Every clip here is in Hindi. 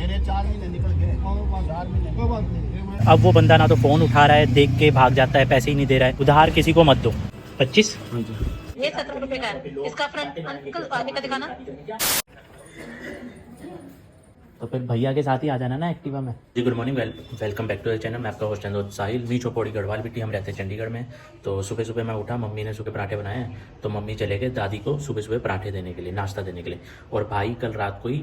मेरे 4 महीने निकल गए, 4 महीने, कोई बात नहीं। अब वो बंदा ना तो फ़ोन उठा रहा है, देख के भाग जाता है, पैसे ही नहीं दे रहा है। उधार किसी को मत दो। 25 ये 17 रुपए का है, इसका फ्रंट अंकल आगे का दिखाना। तो फिर भैया के साथ ही आ जाना ना एक्टिवा में। जी good morning, welcome back to the channel. मैं आपका होस्ट चंदोद साहिल, वी चौपौड़ी गढ़वाल बिट्टी। हम रहते हैं चंडीगढ़ में। तो सुबह सुबह मैं उठा, मम्मी ने सुबह पराठे बनाए हैं, तो मम्मी चले गए दादी को सुबह सुबह पराठे देने के लिए, नाश्ता देने के लिए। और भाई कल रात को ही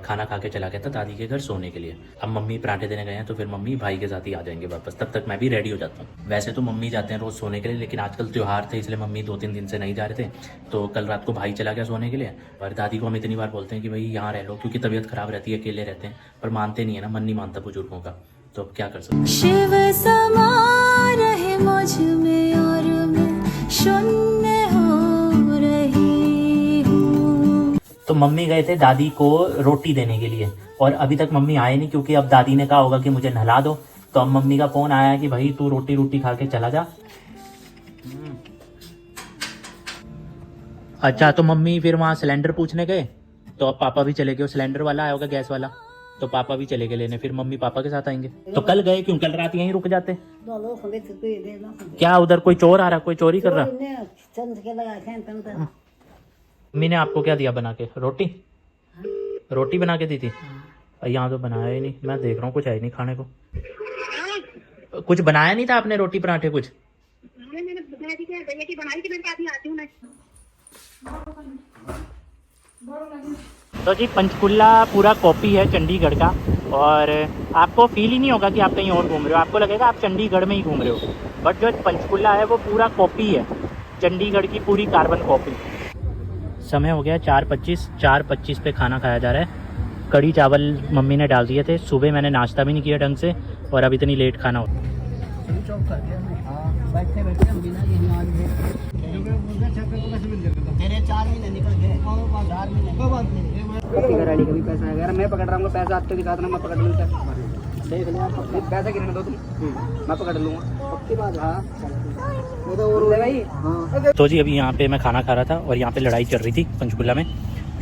खाना खा के चला गया था दादी के घर सोने के लिए। अब मम्मी पराठे देने गए हैं, तो फिर मम्मी भाई के साथ ही आ जाएंगे वापस, तब तक मैं भी रेडी हो जाता हूँ। वैसे तो मम्मी जाते हैं रोज़ सोने के लिए, लेकिन आजकल त्यौहार थे इसलिए मम्मी 2-3 दिन से नहीं जा रहे थे। तो कल रात को भाई चला गया सोने के लिए। और दादी को हम इतनी बार बोलते हैं कि भाई यहाँ रह लो, क्योंकि तबीयत खराब रहती है, अकेले रहते हैं, पर मानते नहीं है ना, मन नहीं मानता बुजुर्गों का। तो अब क्या कर सकते हैं। शिव समा रहे मुझ में और मैं शून्य हो रही हूँ। तो मम्मी गए थे दादी को रोटी देने के लिए, और अभी तक मम्मी आए नहीं, क्योंकि अब दादी ने कहा होगा कि मुझे नहला दो। तो अब मम्मी का फोन आया कि भाई तू रोटी खा के चला जा। अच्छा, तो मम्मी फिर वहाँ सिलेंडर पूछने गए, तो अब पापा भी चले गए। सिलेंडर वाला आया होगा, गैस वाला, तो पापा भी चले गए लेने। फिर मम्मी पापा के साथ आएंगे। तो कल गए क्यों? कल रात यहीं रुक जाते। क्या उधर कोई चोर आ रहा, कोई चोरी कर रहा? मम्मी ने आपको क्या दिया बना के? रोटी बना के दी थी। यहाँ तो बनाया ही नहीं, मैं देख रहा हूँ कुछ है ही नहीं खाने को। कुछ बनाया नहीं था आपने? रोटी पराठे कुछ? तो जी पंचकुला पूरा कॉपी है चंडीगढ़ का, और आपको फील ही नहीं होगा कि आप कहीं और घूम रहे हो। आपको लगेगा आप चंडीगढ़ में ही घूम रहे हो, बट जो पंचकुला है वो पूरा कॉपी है, चंडीगढ़ की पूरी कार्बन कॉपी। समय हो गया 4:25 पे खाना खाया जा रहा है। कढ़ी चावल मम्मी ने डाल दिए थे। सुबह मैंने नाश्ता भी नहीं किया ढंग से, और अब इतनी लेट खाना हो। मेरे 4 महीने निकल गए, 4 महीने, कोई बात नहीं। गाड़ी का भी पैसा है यार, मैं पकड़ रहा हूँ पैसा आपके दिखा देना, मैं पकड़ लूँगा। देख लिया पैसा गिरने दो तुम, मैं पकड़ लूँगा पक्की बात। हाँ भाई। तो जी अभी यहाँ पे मैं खाना खा रहा था, और यहाँ पे लड़ाई चल रही थी पंचकुला में।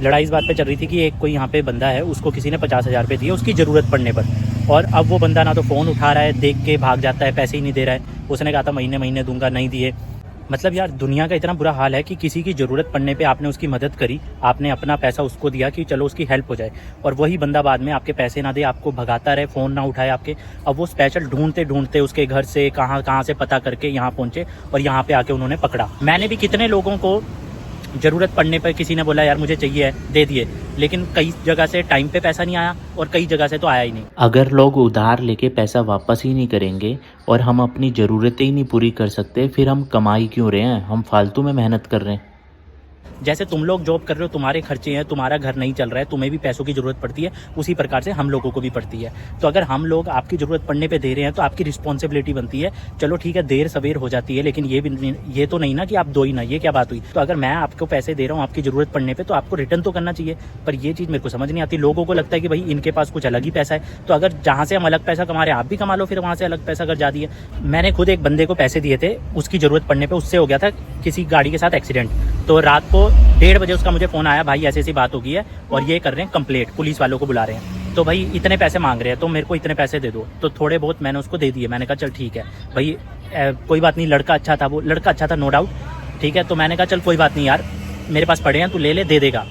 लड़ाई इस बात पे चल रही थी कि एक कोई यहाँ पे बंदा है, उसको किसी ने 50,000 रुपये दिए उसकी ज़रूरत पड़ने पर, और अब वो बंदा ना तो फ़ोन उठा रहा है, देख के भाग जाता है, पैसे ही नहीं दे रहा है। उसने कहा था महीने महीने दूंगा, नहीं दिए। मतलब यार दुनिया का इतना बुरा हाल है कि किसी की ज़रूरत पड़ने पे आपने उसकी मदद करी, आपने अपना पैसा उसको दिया कि चलो उसकी हेल्प हो जाए, और वही बंदा बाद में आपके पैसे ना दे, आपको भगाता रहे, फ़ोन ना उठाए आपके। अब वो स्पेशल ढूंढते ढूंढते उसके घर से कहाँ से पता करके यहाँ पहुँचे, और यहाँ पे आके उन्होंने पकड़ा। मैंने भी कितने लोगों को ज़रूरत पड़ने पर किसी ने बोला यार मुझे चाहिए है, दे दिए, लेकिन कई जगह से टाइम पे पैसा नहीं आया, और कई जगह से तो आया ही नहीं। अगर लोग उधार लेके पैसा वापस ही नहीं करेंगे, और हम अपनी ज़रूरतें ही नहीं पूरी कर सकते, फिर हम कमाई क्यों रहे हैं? हम फालतू में मेहनत कर रहे हैं। जैसे तुम लोग जॉब कर रहे हो, तुम्हारे खर्चे हैं, तुम्हारा घर नहीं चल रहा है, तुम्हें भी पैसों की ज़रूरत पड़ती है, उसी प्रकार से हम लोगों को भी पड़ती है। तो अगर हम लोग आपकी ज़रूरत पड़ने पे दे रहे हैं, तो आपकी रिस्पॉन्सिबिलिटी बनती है। चलो ठीक है, देर सवेर हो जाती है, लेकिन ये तो नहीं ना कि आप दो ही ना, ये क्या बात हुई? तो अगर मैं आपको पैसे दे रहा हूँ आपकी ज़रूरत पड़ने पर, तो आपको रिटर्न तो करना चाहिए। पर ये चीज़ मेरे को समझ नहीं आती। लोगों को लगता है कि भाई इनके पास कुछ अलग ही पैसा है, तो अगर जहाँ से हम अलग पैसा कमा रहे हैं आप भी कमा लो, फिर वहाँ से अलग पैसा अगर जा दिए। मैंने खुद एक बंदे को पैसे दिए थे, उसकी ज़रूरत पड़ने पर, उससे हो गया था किसी गाड़ी के साथ एक्सीडेंट। तो रात को 1:30 बजे उसका मुझे फ़ोन आया, भाई ऐसी ऐसी बात हो गई है, और ये कर रहे हैं कंप्लेंट, पुलिस वालों को बुला रहे हैं, तो भाई इतने पैसे मांग रहे हैं, तो मेरे को इतने पैसे दे दो। तो थोड़े बहुत मैंने उसको दे दिए। मैंने कहा चल ठीक है भाई, कोई बात नहीं, लड़का अच्छा था, वो लड़का अच्छा था नो डाउट, ठीक है। तो मैंने कहा चल कोई बात नहीं यार, मेरे पास पड़े हैं, तू ले ले, दे देगा।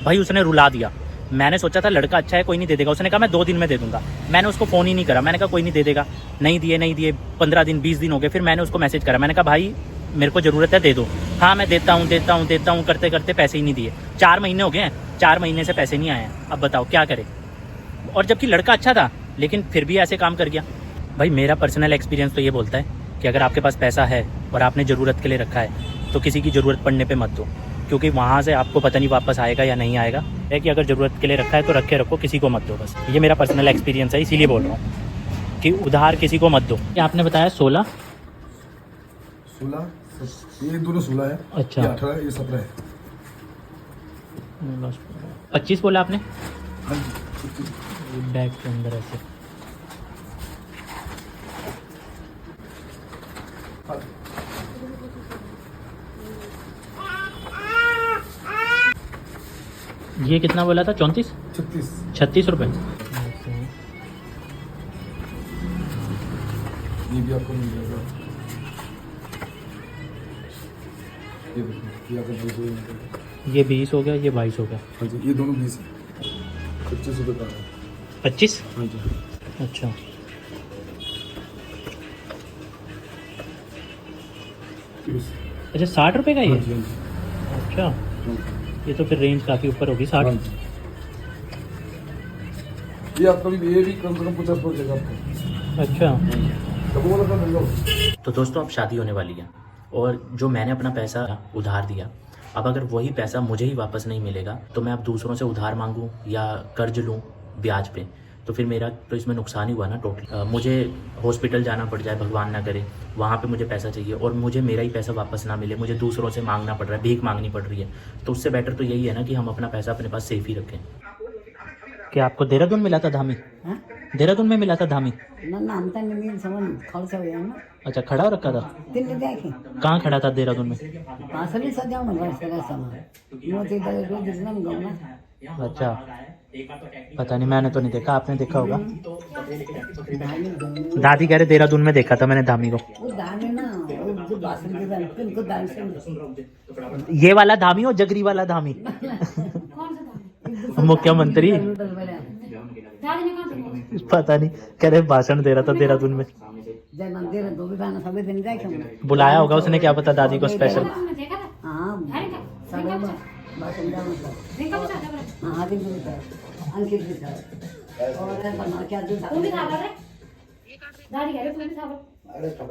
भाई उसने रुला दिया। मैंने सोचा था लड़का अच्छा है, कोई नहीं दे देगा। उसने कहा मैं 2 दिन में दे दूंगा। मैंने उसको फ़ोन ही नहीं करा। मैंने कहा कोई नहीं दे देगा, नहीं दिए 15 दिन 20 दिन हो गए। फिर मैंने उसको मैसेज करा, मैंने कहा भाई मेरे को ज़रूरत है, दे दो। हाँ मैं देता हूँ करते करते पैसे ही नहीं दिए। 4 महीने हो गए हैं, 4 महीने से पैसे नहीं आए हैं। अब बताओ क्या करें? और जबकि लड़का अच्छा था, लेकिन फिर भी ऐसे काम कर गया। भाई मेरा पर्सनल एक्सपीरियंस तो ये बोलता है कि अगर आपके पास पैसा है और आपने ज़रूरत के लिए रखा है, तो किसी की ज़रूरत पड़ने पे मत दो, क्योंकि वहाँ से आपको पता नहीं वापस आएगा या नहीं आएगा। है कि अगर ज़रूरत के लिए रखा है तो रखे रखो, किसी को मत दो। बस ये मेरा पर्सनल एक्सपीरियंस है, इसीलिए बोल रहा हूँ कि उधार किसी को मत दो। आपने बताया 16 ये दोनों 16 है। अच्छा, ये 18 ये 17 है। 25 बोला आपने? हाँ जी, बैग के अंदर ऐसे। ये कितना बोला था? 34 36 36 रुपये। ये भी आपको मिल जाएगा। ये देखिए, ये आपका 200 मिलेगा। ये 20 हो गया, ये 22 हो गया। हाँ जी, ये दोनों 20 है। 25 रुपये का है। 25? हाँ जी। अच्छा, अच्छा 60 रुपये का हाँ ये? जी, हाँ जी। अच्छा, हाँ जी। ये तो फिर रेंज काफ़ी ऊपर होगी 60। हाँ जी। ये आपका भी, ये भी कम से कम 50 पड़ जाएगा आपको। अच्छा, कब वाला का मिल जाओ। तो दोस्तों अब शादी होने वाली है और जो मैंने अपना पैसा उधार दिया, अब अगर वही पैसा मुझे ही वापस नहीं मिलेगा तो मैं अब दूसरों से उधार मांगूं या कर्ज लूं ब्याज पे, तो फिर मेरा तो इसमें नुकसान ही हुआ ना टोटल। मुझे हॉस्पिटल जाना पड़ जाए, भगवान ना करे, वहाँ पे मुझे पैसा चाहिए और मुझे मेरा ही पैसा वापस ना मिले, मुझे दूसरों से मांगना पड़ रहा है, भीख मांगनी पड़ रही है। तो उससे बेटर तो यही है ना कि हम अपना पैसा अपने पास सेफ ही रखें। क्या आपको देहरादून मिला था धामी? देहरादून में मिला था धामी? ನನ್ನ ಅಂತ ನಿಮಗೆ ಸಂಬಂಧ ಕಳ್ಸೋಣ अच्छा, खड़ा हो रखा था? ತಿಂಡಿ ಯಾಕೆ कहाँ खड़ा था देहरादून में? ಅಸಲಿ ಸದ್ಯ ಅವನು ಬರ್ತಾರೆ ಸಮ ಇವತ್ತಿದ್ದ रोज नम गमना। अच्छा, पता नहीं, मैंने तो नहीं देखा, आपने देखा होगा। दादी कह रहे देहरादून में देखा था मैंने धामी को। वो दाने ना वो जो भाषण के दाने उनको दान से ये वाला धामी हो, जगरी वाला धामी? मुख्यमंत्री? पता नहीं, कह रहे भाषण दे रहा था देहरादून में। जय मंदिर दो भी गाना सभी दिन जाए बुलाया होगा उसने, क्या पता दादी को स्पेशल। हाँ सब भाषण जाना हाँ दिन अंकित भी था और बना क्या जो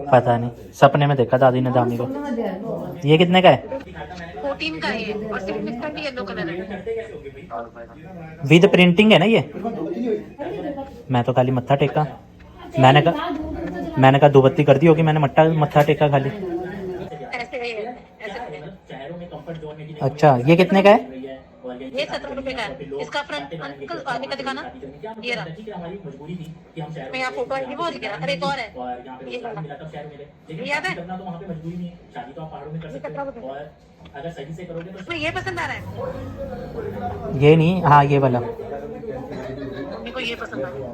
पता नहीं, सपने में देखा दादी ने धामी को। ये कितने का है? 14 का है और सिग्निफिकेंट येलो कलर है। विद प्रिंटिंग है ना ये? मैं तो खाली मत्था टेका, मैंने कहा दो बत्ती कर दी होगी, मैंने मत्था टेका खाली। ऐसे ऐसे अच्छा, ये कितने का है? ये 17 रुपए का है। इसका फ्रंट अंकल आगे का दिखाना, ये रहा। मैं यहाँ फोटो है वो दिख रहा। अरे एक और है, ये वाला। ये याद है? ये 17 रुपए। तुम्हें ये पसंद आ रहा है? ये नहीं, हाँ ये वाला। मेरे को ये पसंद आ रहा है।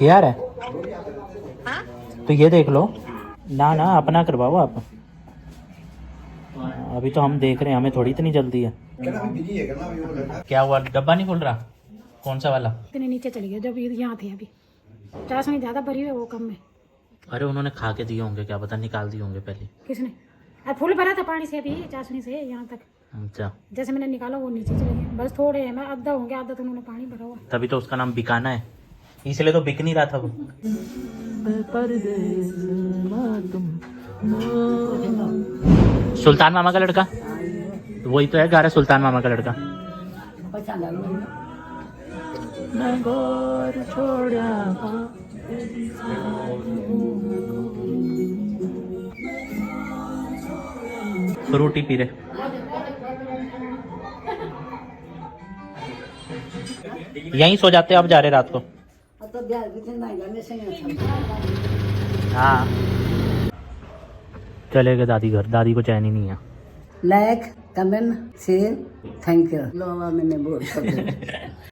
ये आ रहा है हाँ? तो ये देख लो ना, अपना करवाओ आप। अभी तो हम देख रहे हैं, हमें थोड़ी इतनी जल्दी है। क्या हुआ, डब्बा नहीं खुल रहा? कौन सा वाला? इतने नीचे चली गया जब यहाँ थे। अभी चाशनी ज्यादा भरी हुई है, वो कम में। अरे उन्होंने खा के दिए होंगे, क्या पता निकाल दिए होंगे पहले। किसने? अरे फुल भरा था पानी से, अभी चाशनी से यहाँ तक। अच्छा, जैसे मैंने निकाला वो नीचे चले गए, बस थोड़े हैं, मैं आधा होंगे, आधा तो उन्होंने पानी भरा हुआ। तभी तो उसका नाम बिकाना है, इसलिए तो बिक नहीं रहा था वो। सुल्तान मामा का लड़का वही तो है, गा रहा सुल्तान मामा का लड़का। पसंद आ फ्रूटी पी रहे। यहीं सो जाते, अब जा रहे रात को। तो ब्याज भी नहीं जाने से हाँ, चले गए दादी घर, दादी को चैन ही नहीं है। Like comment share thank you लो मैंने बोल